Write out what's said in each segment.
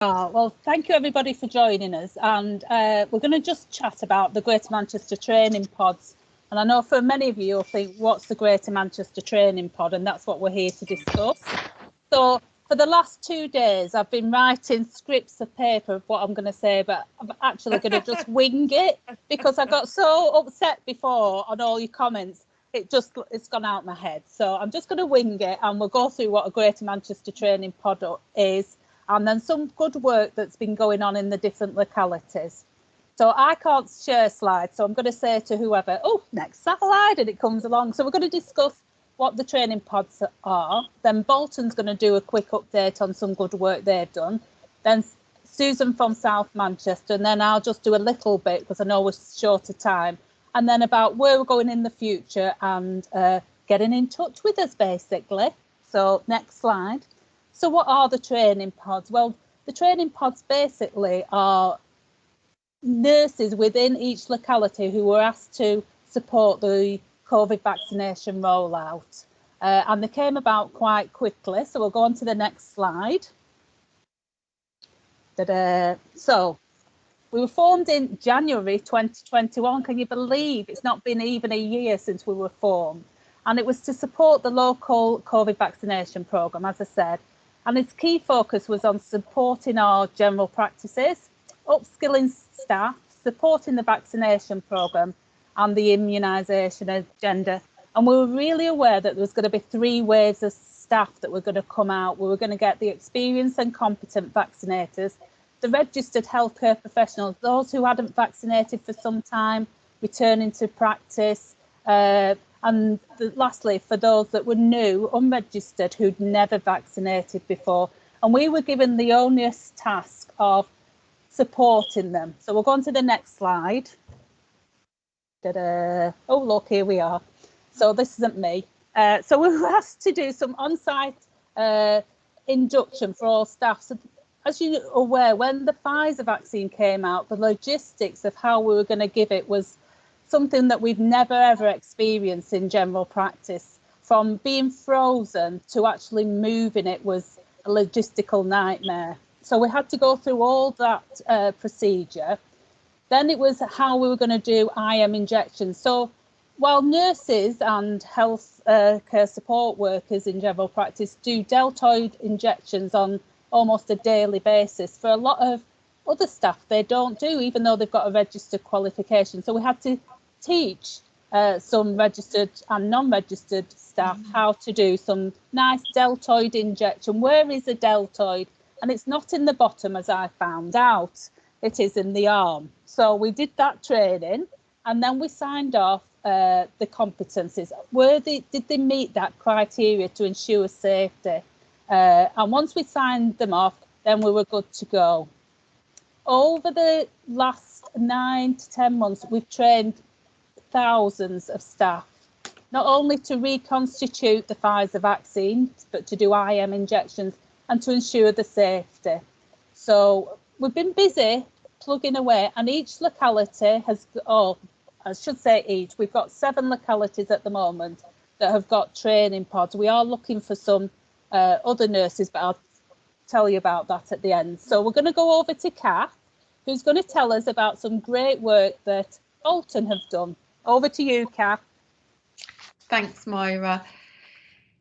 Well, thank you everybody for joining us, and we're going to just chat about the Greater Manchester Training Pods. And I know for many of you, you'll think, what's the Greater Manchester Training Pod? And that's what we're here to discuss. So for the last 2 days, I've been writing scripts of paper of what I'm going to say, but I'm actually going to just wing it because I got so upset before on all your comments. It's gone out my head. So I'm just going to wing it, and we'll go through what a Greater Manchester Training Pod is, and then some good work that's been going on in the different localities. So I can't share slides, so I'm going to say to whoever, oh, next slide, and it comes along. So we're going to discuss what the training pods are. Then Bolton's going to do a quick update on some good work they've done. Then Susan from South Manchester, and then I'll just do a little bit because I know we're short of time. And then about where we're going in the future and getting in touch with us, basically. So next slide. So what are the training pods? Well, the training pods basically are nurses within each locality who were asked to support the COVID vaccination rollout. And they came about quite quickly. So we'll go on to the next slide. So we were formed in January 2021. Can you believe it's not been even a year since we were formed? And it was to support the local COVID vaccination programme, as I said. And its key focus was on supporting our general practices, upskilling staff, supporting the vaccination programme and the immunisation agenda. And we were really aware that there was going to be 3 waves of staff that were going to come out. We were going to get the experienced and competent vaccinators, the registered healthcare professionals, those who hadn't vaccinated for some time, returning to practice, and lastly, for those that were new, unregistered, who'd never vaccinated before. And we were given the onerous task of supporting them. So we'll go on to the next slide. Oh, look, here we are. So this isn't me. So we were asked to do some on-site induction for all staff. So as you're aware, when the Pfizer vaccine came out, the logistics of how we were going to give it was something that we've never ever experienced in general practice. From being frozen to actually moving it was a logistical nightmare. So we had to go through all that procedure. Then it was how we were going to do IM injections. So while nurses and health care support workers in general practice do deltoid injections on almost a daily basis, for a lot of other staff they don't do, even though they've got a registered qualification. So we had to teach some registered and non-registered staff how to do some nice deltoid injection. Where is a deltoid? And it's not in the bottom, as I found out. It is in the arm. So we did that training, and then we signed off the competencies. Did they meet that criteria to ensure safety? And once we signed them off, then we were good to go. Over the last 9 to 10 months, we've trained thousands of staff, not only to reconstitute the Pfizer vaccine, but to do IM injections and to ensure the safety. So we've been busy plugging away, and each locality has, I should say each, we've got 7 localities at the moment that have got training pods. We are looking for some other nurses, but I'll tell you about that at the end. So we're going to go over to Kath, who's going to tell us about some great work that Bolton have done. Over to you, Kath. Thanks, Moira.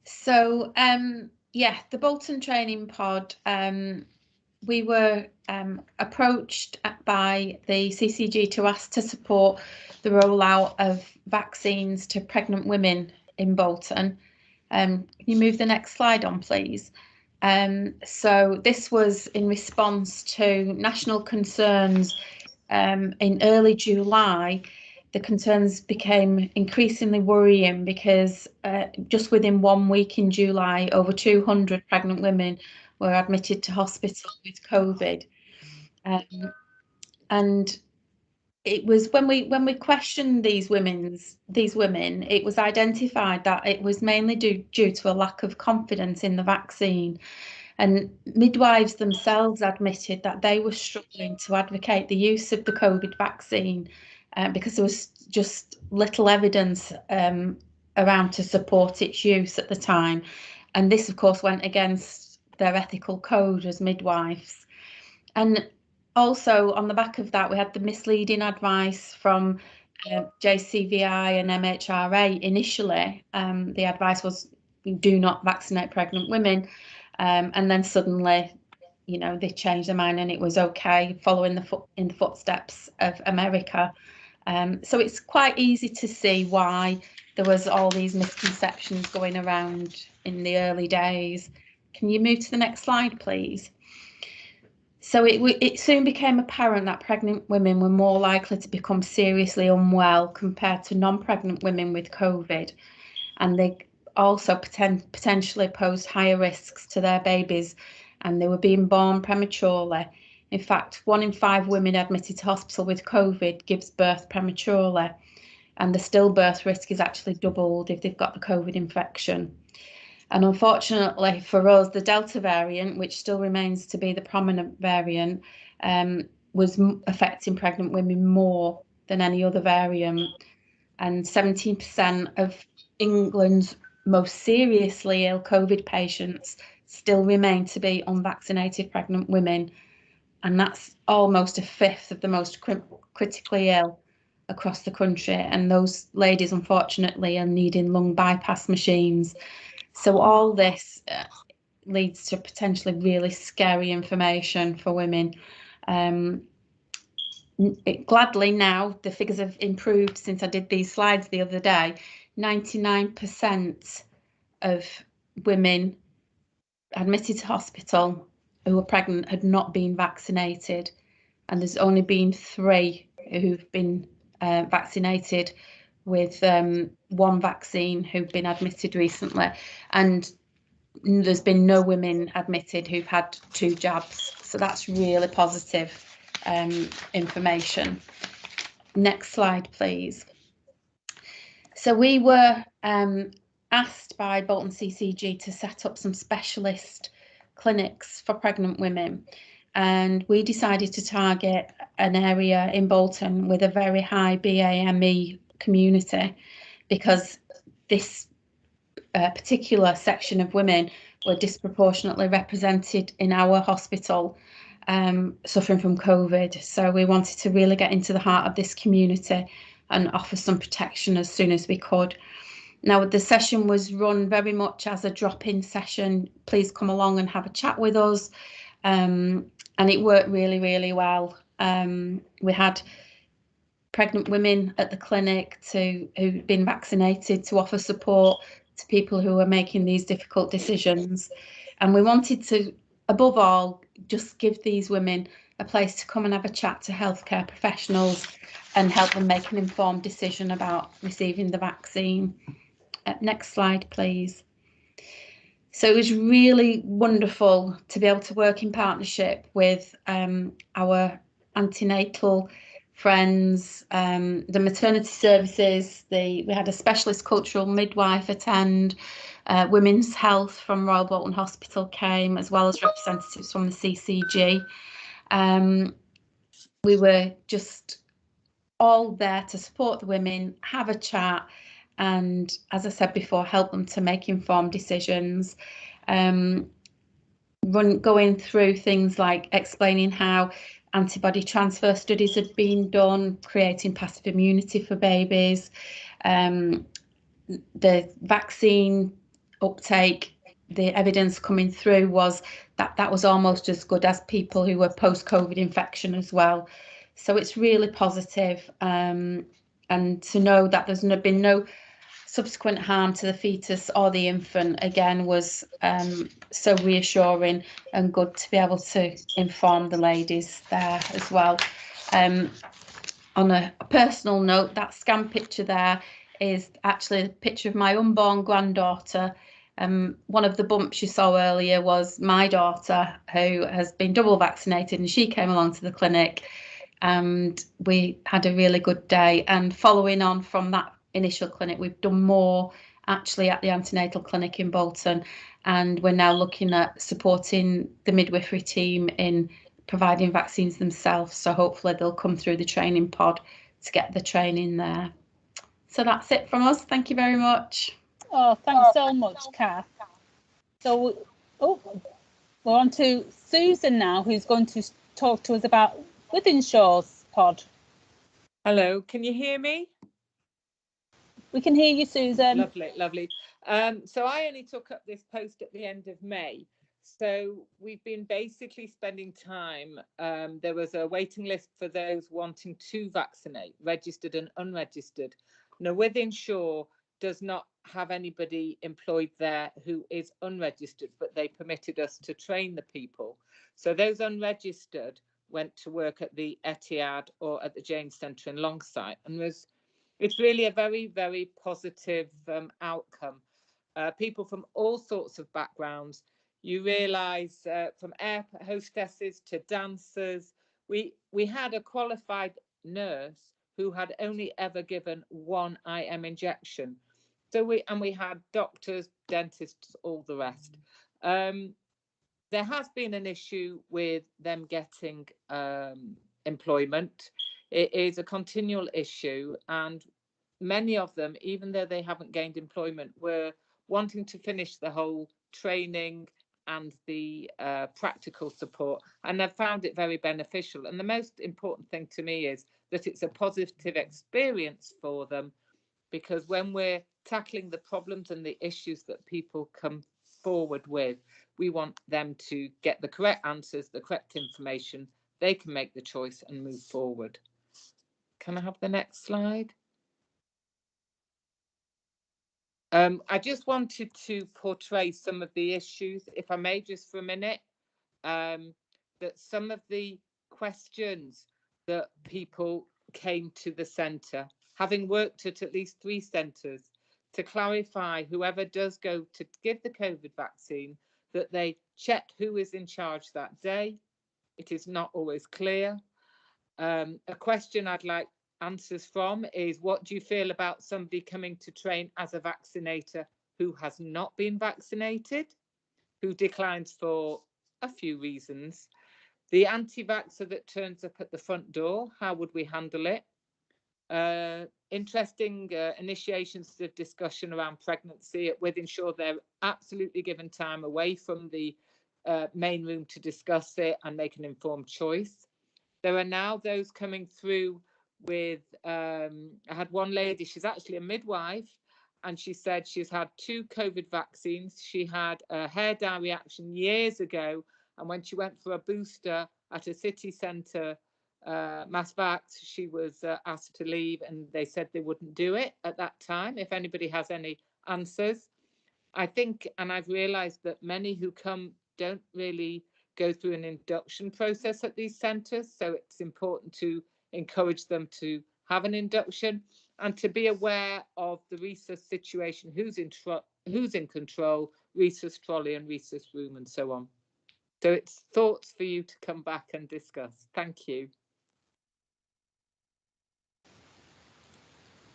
So, the Bolton Training Pod, we were approached by the CCG to ask to support the rollout of vaccines to pregnant women in Bolton. Can you move the next slide on, please? So this was in response to national concerns in early July. The concerns became increasingly worrying because just within 1 week in July, over 200 pregnant women were admitted to hospital with COVID. And it was when we questioned these women, it was identified that it was mainly due to a lack of confidence in the vaccine. And midwives themselves admitted that they were struggling to advocate the use of the COVID vaccine because there was just little evidence around to support its use at the time. And this, of course, went against their ethical code as midwives. And also on the back of that, we had the misleading advice from JCVI and MHRA. Initially, the advice was do not vaccinate pregnant women, and then suddenly, you know, they changed their mind and it was okay, following in the footsteps of America. So it's quite easy to see why there was all these misconceptions going around in the early days. Can you move to the next slide, please? So it soon became apparent that pregnant women were more likely to become seriously unwell compared to non-pregnant women with COVID, and they also potentially posed higher risks to their babies, and they were being born prematurely. In fact, 1 in 5 women admitted to hospital with COVID gives birth prematurely, and the stillbirth risk is actually doubled if they've got the COVID infection. And unfortunately for us, the Delta variant, which still remains to be the prominent variant, was affecting pregnant women more than any other variant. And 17% of England's most seriously ill COVID patients still remain to be unvaccinated pregnant women. And that's almost a fifth of the most critically ill across the country. And those ladies, unfortunately, are needing lung bypass machines. So all this leads to potentially really scary information for women. Gladly now, the figures have improved since I did these slides the other day. 99% of women admitted to hospital who were pregnant had not been vaccinated, and there's only been 3 who've been vaccinated with 1 vaccine who've been admitted recently, and there's been no women admitted who've had 2 jabs. So that's really positive information. Next slide, please. So we were asked by Bolton CCG to set up some specialist clinics for pregnant women, and we decided to target an area in Bolton with a very high BAME community, because this particular section of women were disproportionately represented in our hospital, suffering from COVID. So we wanted to really get into the heart of this community and offer some protection as soon as we could. Now, the session was run very much as a drop-in session. Please come along and have a chat with us. And it worked really, really well. We had pregnant women at the clinic who'd been vaccinated to offer support to people who were making these difficult decisions. And we wanted to, above all, just give these women a place to come and have a chat to healthcare professionals and help them make an informed decision about receiving the vaccine. Next slide, please. So it was really wonderful to be able to work in partnership with our antenatal friends, the maternity services. We had a specialist cultural midwife attend, Women's Health from Royal Bolton Hospital came, as well as representatives from the CCG. We were just all there to support the women, have a chat, and, as I said before, help them to make informed decisions. Going through things like explaining how antibody transfer studies had been done, creating passive immunity for babies, the vaccine uptake. The evidence coming through was that was almost as good as people who were post-COVID infection as well. So it's really positive, and to know that there's been no subsequent harm to the fetus or the infant, again, was so reassuring and good to be able to inform the ladies there as well. On a personal note, that scan picture there is actually a picture of my unborn granddaughter. One of the bumps you saw earlier was my daughter, who has been double vaccinated, and she came along to the clinic, and we had a really good day. And following on from that initial clinic, we've done more actually at the antenatal clinic in Bolton, and we're now looking at supporting the midwifery team in providing vaccines themselves. So hopefully they'll come through the training pod to get the training there. So that's it from us. Thank you very much. Oh, thanks so much, Kath. So, we're on to Susan now, who's going to talk to us about Withinshaw's pod. Hello, can you hear me? We can hear you, Susan. Lovely, lovely. So I only took up this post at the end of May. So we've been basically spending time. There was a waiting list for those wanting to vaccinate, registered and unregistered. Now, Withinshaw does not have anybody employed there who is unregistered, but they permitted us to train the people. So those unregistered went to work at the Etihad or at the James Centre in Longsight, and it's really a very, very positive outcome. People from all sorts of backgrounds. You realise from air hostesses to dancers. We had a qualified nurse who had only ever given one IM injection. So we had doctors, dentists, all the rest. There has been an issue with them getting employment. It is a continual issue, and many of them, even though they haven't gained employment, were wanting to finish the whole training and the practical support, and I've found it very beneficial. And the most important thing to me is that it's a positive experience for them, because when we're tackling the problems and the issues that people come forward with, we want them to get the correct answers, the correct information. They can make the choice and move forward. Can I have the next slide? I just wanted to portray some of the issues, if I may, just for a minute, that some of the questions that people came to the centre, having worked at least 3 centres, to clarify whoever does go to give the COVID vaccine, that they check who is in charge that day. It is not always clear. A question I'd like answers from is, what do you feel about somebody coming to train as a vaccinator who has not been vaccinated, who declines for a few reasons? The anti-vaxxer that turns up at the front door, how would we handle it? Interesting initiations of discussion around pregnancy. At Withinshaw, they're absolutely given time away from the main room to discuss it and make an informed choice. There are now those coming through with, I had one lady, she's actually a midwife, and she said she's had 2 COVID vaccines. She had a hair dye reaction years ago, and when she went for a booster at a city centre mass vax, she was asked to leave, and they said they wouldn't do it at that time. If anybody has any answers, I think, and I've realised that many who come don't really go through an induction process at these centres, so it's important to encourage them to have an induction and to be aware of the resus situation, who's in control, resus trolley and resus room and so on. So it's thoughts for you to come back and discuss. Thank you.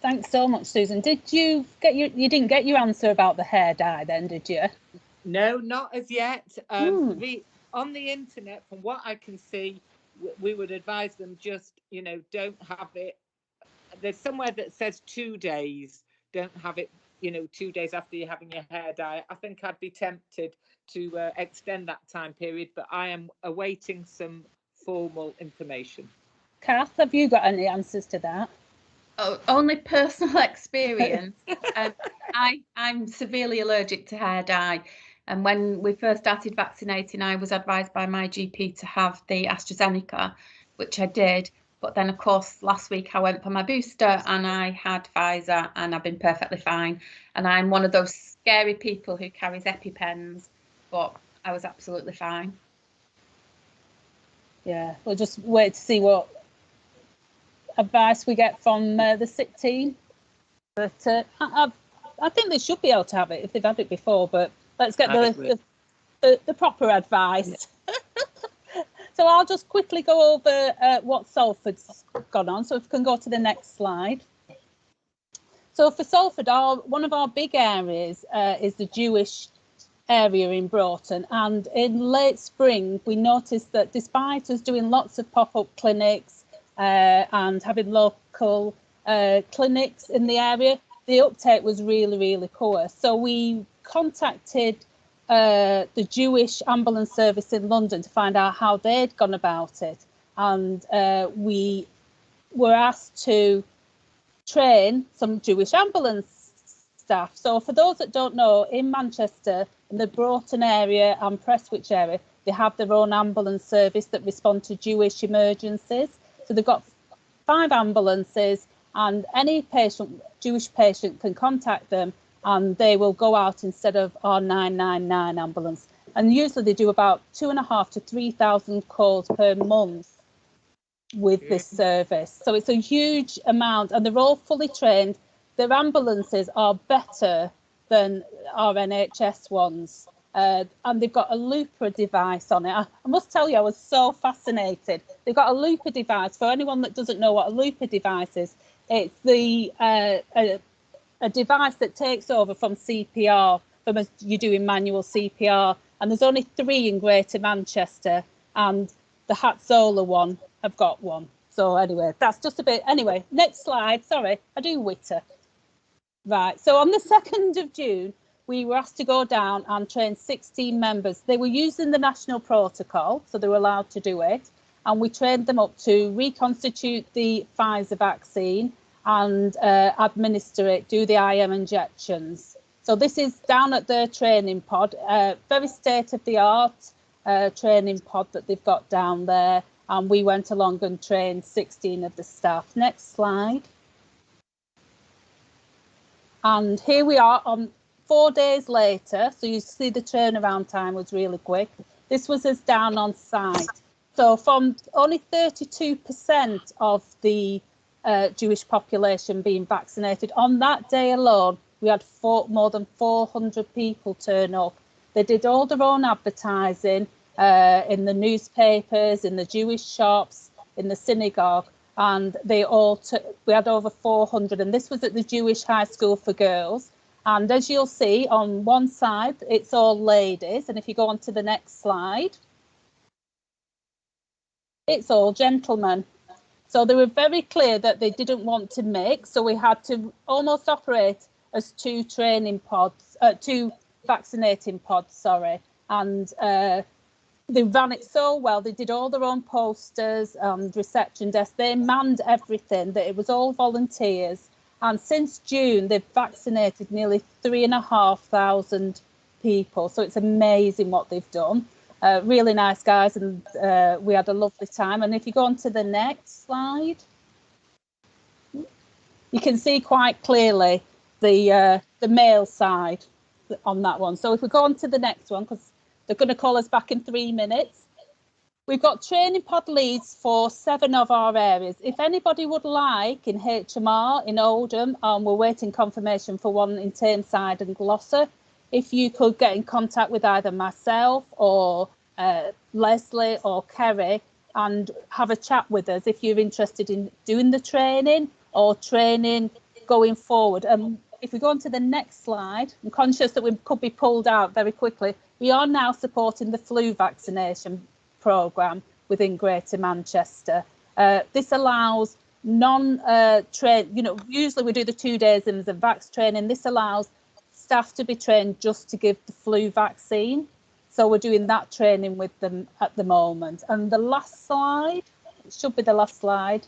Thanks so much, Susan. Did you get you didn't get your answer about the hair dye then, did you? No, not as yet. On the internet, from what I can see, we would advise them just, don't have it. There's somewhere that says 2 days. Don't have it, 2 days after you're having your hair dye. I think I'd be tempted to extend that time period, but I am awaiting some formal information. Kath, have you got any answers to that? Oh, only personal experience. I'm severely allergic to hair dye. And when we first started vaccinating, I was advised by my GP to have the AstraZeneca, which I did. But then, of course, last week I went for my booster and I had Pfizer, and I've been perfectly fine. And I'm one of those scary people who carries EpiPens, but I was absolutely fine. Yeah, we'll just wait to see what advice we get from the sick team. But I think they should be able to have it if they've had it before, but let's get the proper advice. Yeah. So I'll just quickly go over what Salford's gone on. So if we can go to the next slide. So for Salford, one of our big areas is the Jewish area in Broughton. And in late spring, we noticed that despite us doing lots of pop-up clinics and having local clinics in the area, the uptake was really, really poor. So we contacted the Jewish ambulance service in London to find out how they'd gone about it. And we were asked to train some Jewish ambulance staff. So for those that don't know, in Manchester, in the Broughton area and Prestwich area, they have their own ambulance service that respond to Jewish emergencies. So they've got 5 ambulances, and any patient, Jewish patient, can contact them and they will go out instead of our 999 ambulance. And usually they do about 2,500 to 3,000 calls per month with this service. So it's a huge amount, and they're all fully trained. Their ambulances are better than our NHS ones. And they've got a looper device on it. I must tell you, I was so fascinated. They've got a looper device. For anyone that doesn't know what a looper device is, it's the a device that takes over from CPR, from you doing manual CPR. And there's only 3 in Greater Manchester, and the Hatzola one have got one. So anyway, that's just a bit. Anyway, next slide. Sorry, I do witter. Right. So on the 2nd of June, we were asked to go down and train 16 members. They were using the national protocol, so they were allowed to do it. And we trained them up to reconstitute the Pfizer vaccine and administer it, do the IM injections. So this is down at their training pod, very state-of-the-art training pod that they've got down there. And we went along and trained 16 of the staff. Next slide. And here we are on 4 days later. So you see the turnaround time was really quick. This was us down on site. So from only 32% of the Jewish population being vaccinated, on that day alone, we had more than 400 people turn up. They did all their own advertising in the newspapers, in the Jewish shops, in the synagogue, and they all we had over 400, and this was at the Jewish High School for Girls. And as you'll see, on one side, it's all ladies, and if you go on to the next slide, it's all gentlemen. So they were very clear that they didn't want to mix, so we had to almost operate as 2 training pods, 2 vaccinating pods, sorry. And they ran it so well. They did all their own posters and reception desk. They manned everything. That it was all volunteers. And since June, they've vaccinated nearly 3,500 people. So it's amazing what they've done. Really nice guys, and we had a lovely time. And if you go on to the next slide, you can see quite clearly the male side on that one. So if we go on to the next one, because they're going to call us back in 3 minutes. We've got training pod leads for 7 of our areas. If anybody would like in HMR, in Oldham, we're waiting confirmation for one in Tameside and Gloucester. If you could get in contact with either myself or Leslie or Kerry and have a chat with us if you're interested in doing the training or training going forward. If we go on to the next slide, I'm conscious that we could be pulled out very quickly. We are now supporting the flu vaccination programme within Greater Manchester. This allows non-trained, usually we do the 2 days in the vax training. This allows staff to be trained just to give the flu vaccine. So we're doing that training with them at the moment. And the last slide, it should be the last slide,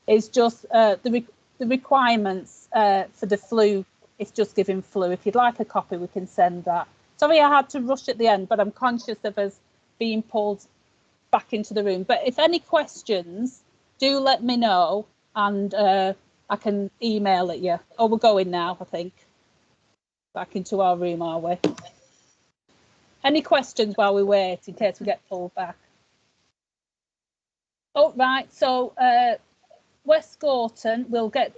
is just the requirements for the flu. It's just giving flu. If you'd like a copy, we can send that. Sorry, I had to rush at the end, but I'm conscious of us being pulled back into the room. But if any questions, do let me know, and I can email it you. Oh, we're going now, I think. Back into our room, are we? Any questions while we wait, in case we get pulled back? Oh, right. So West Gorton will get,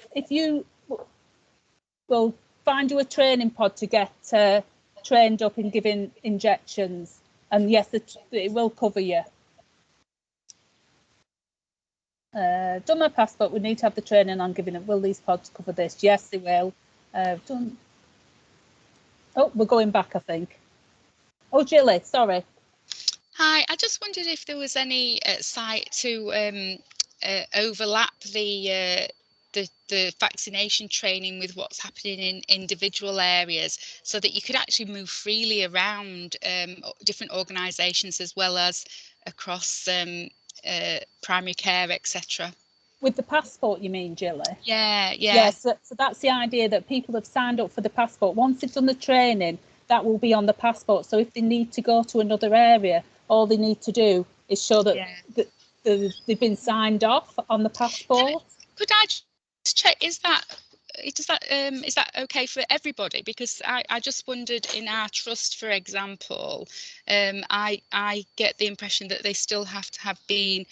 we'll find you a training pod to get trained up in giving injections. And yes, it will cover you. Done my passport. We need to have the training on giving it. Will these pods cover this? Yes, they will. Done. Oh, we're going back, I think. Oh, Gilly, sorry. Hi, I just wondered if there was any site to overlap the the vaccination training with what's happening in individual areas, so that you could actually move freely around different organisations as well as across primary care, etc. With the passport, you mean, Gilly? Yeah. Yes, so that's the idea, that people have signed up for the passport. Once they've done the training, that will be on the passport. So if they need to go to another area, all they need to do is show that, that they've been signed off on the passport. Could I just check, is that okay for everybody? Because I just wondered, in our trust, for example, I get the impression that they still have to have been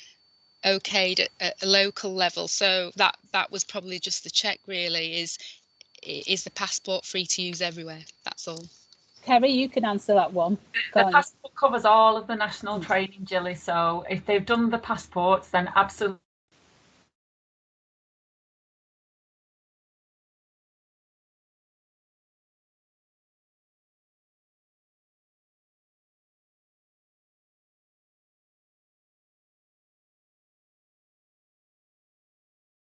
okayed at a local level. So that was probably just the check, really, is the passport free to use everywhere? That's all. Kerry, you can answer that one. The passport covers all of the national training, Gilly. So if they've done the passports, then absolutely